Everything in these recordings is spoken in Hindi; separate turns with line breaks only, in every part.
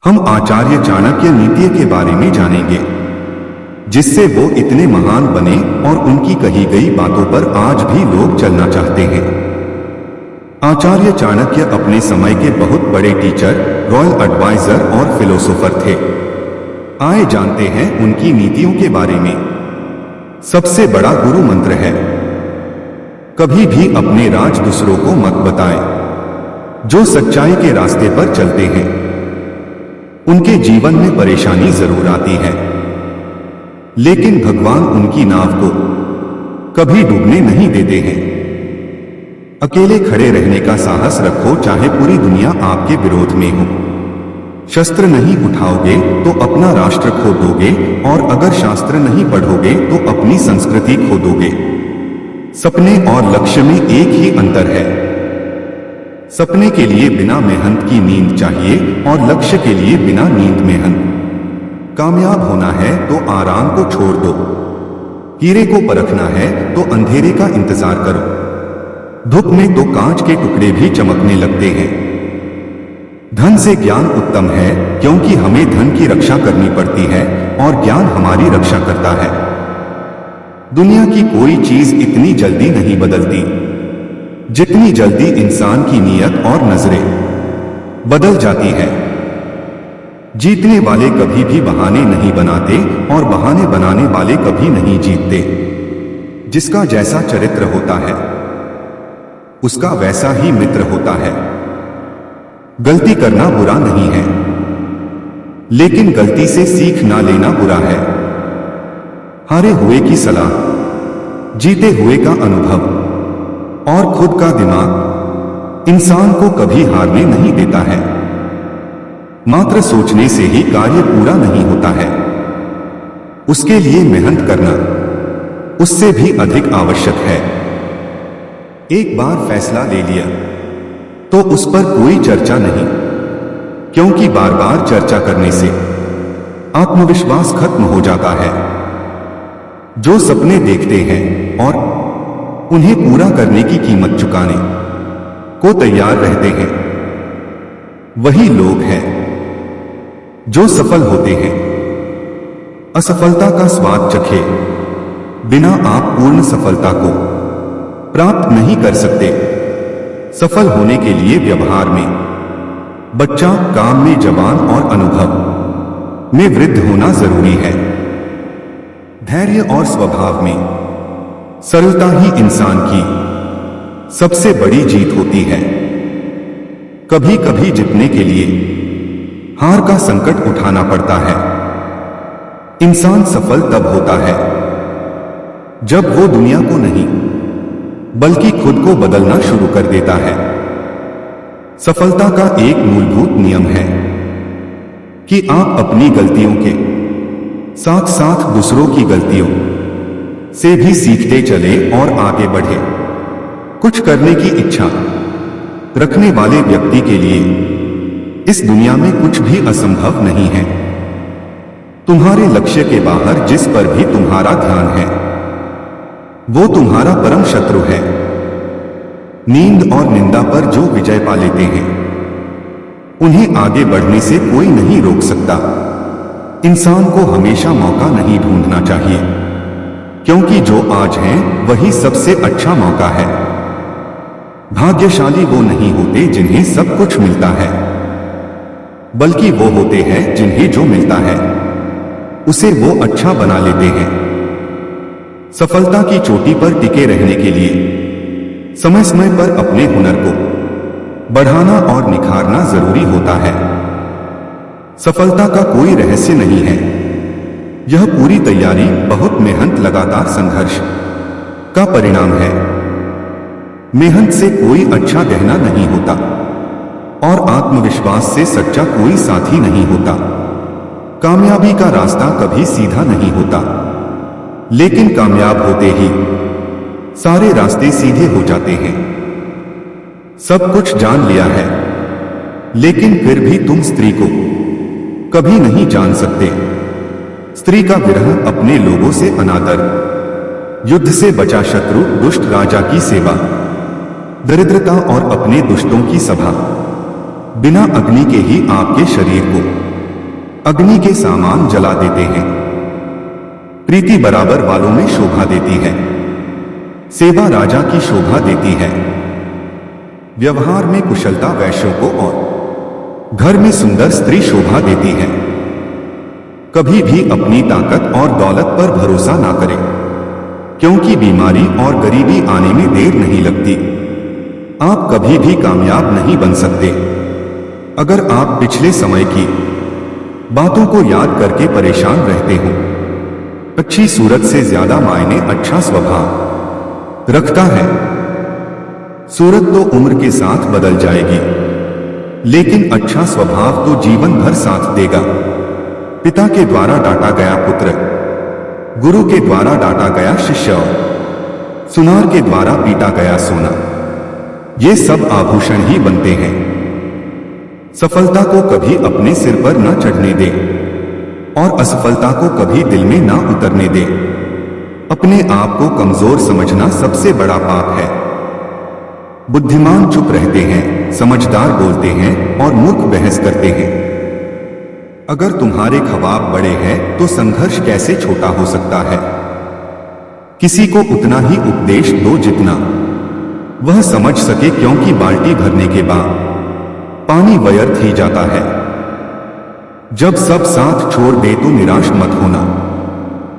हम आचार्य चाणक्य नीति के बारे में जानेंगे, जिससे वो इतने महान बने और उनकी कही गई बातों पर आज भी लोग चलना चाहते हैं। आचार्य चाणक्य अपने समय के बहुत बड़े टीचर, रॉयल एडवाइजर और फिलोसोफर थे। आइए जानते हैं उनकी नीतियों के बारे में। सबसे बड़ा गुरु मंत्र है, कभी भी अपने राज दूसरों को मत बताएं। जो सच्चाई के रास्ते पर चलते हैं उनके जीवन में परेशानी जरूर आती है, लेकिन भगवान उनकी नाव को कभी डूबने नहीं देते हैं। अकेले खड़े रहने का साहस रखो, चाहे पूरी दुनिया आपके विरोध में हो। शस्त्र नहीं उठाओगे तो अपना राष्ट्र खो दोगे, और अगर शास्त्र नहीं पढ़ोगे तो अपनी संस्कृति खो दोगे। सपने और लक्ष्य में एक ही अंतर है। सपने के लिए बिना मेहनत की नींद चाहिए और लक्ष्य के लिए बिना नींद मेहनत। कामयाब होना है तो आराम को छोड़ दो। हीरे को परखना है तो अंधेरे का इंतजार करो। धूप में तो कांच के टुकड़े भी चमकने लगते हैं। धन से ज्ञान उत्तम है, क्योंकि हमें धन की रक्षा करनी पड़ती है और ज्ञान हमारी रक्षा करता है। दुनिया की कोई चीज इतनी जल्दी नहीं बदलती जितनी जल्दी इंसान की नीयत और नजरें बदल जाती है। जीतने वाले कभी भी बहाने नहीं बनाते और बहाने बनाने वाले कभी नहीं जीतते। जिसका जैसा चरित्र होता है उसका वैसा ही मित्र होता है। गलती करना बुरा नहीं है, लेकिन गलती से सीख ना लेना बुरा है। हारे हुए की सलाह, जीते हुए का अनुभव और खुद का दिमाग इंसान को कभी हारने नहीं देता है। मात्र सोचने से ही कार्य पूरा नहीं होता है, उसके लिए मेहनत करना उससे भी अधिक आवश्यक है। एक बार फैसला ले लिया तो उस पर कोई चर्चा नहीं, क्योंकि बार बार चर्चा करने से आत्मविश्वास खत्म हो जाता है। जो सपने देखते हैं और उन्हें पूरा करने की कीमत चुकाने को तैयार रहते हैं, वही लोग हैं जो सफल होते हैं। असफलता का स्वाद चखे बिना आप पूर्ण सफलता को प्राप्त नहीं कर सकते। सफल होने के लिए व्यवहार में बच्चा, काम में जवान और अनुभव में वृद्ध होना जरूरी है। धैर्य और स्वभाव में सरलता ही इंसान की सबसे बड़ी जीत होती है। कभी कभी जीतने के लिए हार का संकट उठाना पड़ता है। इंसान सफल तब होता है जब वो दुनिया को नहीं बल्कि खुद को बदलना शुरू कर देता है। सफलता का एक मूलभूत नियम है कि आप अपनी गलतियों के साथ साथ दूसरों की गलतियों से भी सीखते चले और आगे बढ़े। कुछ करने की इच्छा रखने वाले व्यक्ति के लिए इस दुनिया में कुछ भी असंभव नहीं है। तुम्हारे लक्ष्य के बाहर जिस पर भी तुम्हारा ध्यान है वो तुम्हारा परम शत्रु है। नींद और निंदा पर जो विजय पा लेते हैं उन्हें आगे बढ़ने से कोई नहीं रोक सकता। इंसान को हमेशा मौका नहीं ढूंढना चाहिए, क्योंकि जो आज है वही सबसे अच्छा मौका है। भाग्यशाली वो नहीं होते जिन्हें सब कुछ मिलता है, बल्कि वो होते हैं जिन्हें जो मिलता है उसे वो अच्छा बना लेते हैं। सफलता की चोटी पर टिके रहने के लिए समय समय पर अपने हुनर को बढ़ाना और निखारना जरूरी होता है। सफलता का कोई रहस्य नहीं है, यह पूरी तैयारी, बहुत मेहनत, लगातार संघर्ष का परिणाम है। मेहनत से कोई अच्छा गहना नहीं होता और आत्मविश्वास से सच्चा कोई साथी नहीं होता। कामयाबी का रास्ता कभी सीधा नहीं होता, लेकिन कामयाब होते ही सारे रास्ते सीधे हो जाते हैं। सब कुछ जान लिया है, लेकिन फिर भी तुम स्त्री को कभी नहीं जान सकते। स्त्री का विरह, अपने लोगों से अनादर, युद्ध से बचा शत्रु, दुष्ट राजा की सेवा, दरिद्रता और अपने दुष्टों की सभा, बिना अग्नि के ही आपके शरीर को अग्नि के सामान जला देते हैं। प्रीति बराबर वालों में शोभा देती है। सेवा राजा की शोभा देती है। व्यवहार में कुशलता वैश्यों को और घर में सुंदर स्त्री शोभा देती है। कभी भी अपनी ताकत और दौलत पर भरोसा ना करें, क्योंकि बीमारी और गरीबी आने में देर नहीं लगती। आप कभी भी कामयाब नहीं बन सकते अगर आप पिछले समय की बातों को याद करके परेशान रहते हो। अच्छी सूरत से ज्यादा मायने अच्छा स्वभाव रखता है। सूरत तो उम्र के साथ बदल जाएगी, लेकिन अच्छा स्वभाव तो जीवन भर साथ देगा। पिता के द्वारा डांटा गया पुत्र, गुरु के द्वारा डांटा गया शिष्य, सुनार के द्वारा पीटा गया सोना, ये सब आभूषण ही बनते हैं। सफलता को कभी अपने सिर पर न चढ़ने दे और असफलता को कभी दिल में ना उतरने दे। अपने आप को कमजोर समझना सबसे बड़ा पाप है। बुद्धिमान चुप रहते हैं, समझदार बोलते हैं और मूर्ख बहस करते हैं। अगर तुम्हारे ख्वाब बड़े हैं तो संघर्ष कैसे छोटा हो सकता है। किसी को उतना ही उपदेश दो जितना वह समझ सके, क्योंकि बाल्टी भरने के बाद पानी व्यर्थ ही जाता है। जब सब साथ छोड़ दे तो निराश मत होना,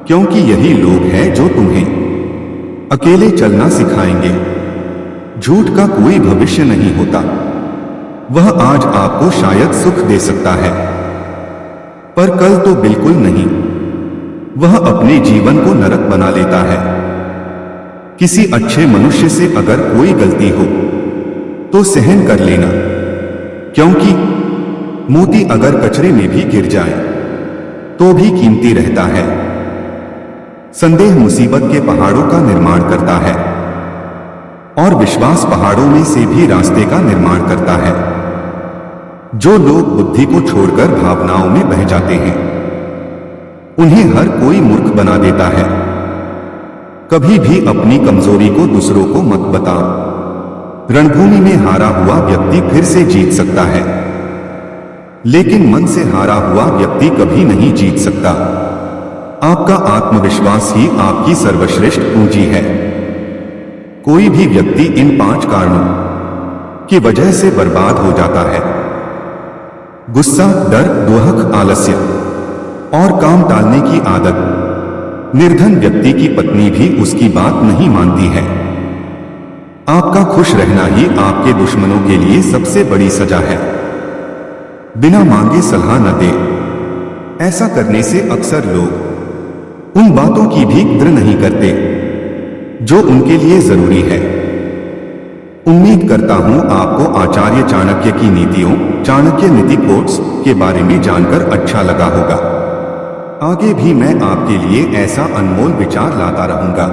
क्योंकि यही लोग हैं जो तुम्हें अकेले चलना सिखाएंगे। झूठ का कोई भविष्य नहीं होता। वह आज आपको शायद सुख दे सकता है, पर कल तो बिल्कुल नहीं। वह अपने जीवन को नरक बना लेता है। किसी अच्छे मनुष्य से अगर कोई गलती हो तो सहन कर लेना, क्योंकि मोती अगर कचरे में भी गिर जाए तो भी कीमती रहता है। संदेह मुसीबत के पहाड़ों का निर्माण करता है और विश्वास पहाड़ों में से भी रास्ते का निर्माण करता है। जो लोग बुद्धि को छोड़कर भावनाओं में बह जाते हैं, उन्हें हर कोई मूर्ख बना देता है। कभी भी अपनी कमजोरी को दूसरों को मत बताओ। रणभूमि में हारा हुआ व्यक्ति फिर से जीत सकता है, लेकिन मन से हारा हुआ व्यक्ति कभी नहीं जीत सकता। आपका आत्मविश्वास ही आपकी सर्वश्रेष्ठ पूंजी है। कोई भी व्यक्ति इन 5 कारणों की वजह से बर्बाद हो जाता है: गुस्सा, डर, दुहक, आलस्य और काम टालने की आदत। निर्धन व्यक्ति की पत्नी भी उसकी बात नहीं मानती है। आपका खुश रहना ही आपके दुश्मनों के लिए सबसे बड़ी सजा है। बिना मांगे सलाह न दे। ऐसा करने से अक्सर लोग उन बातों की भी कद्र नहीं करते जो उनके लिए जरूरी है। उम्मीद करता हूं आपको आचार्य चाणक्य की नीतियों, चाणक्य नीति कोट्स के बारे में जानकर अच्छा लगा होगा। आगे भी मैं आपके लिए ऐसा अनमोल विचार लाता रहूंगा।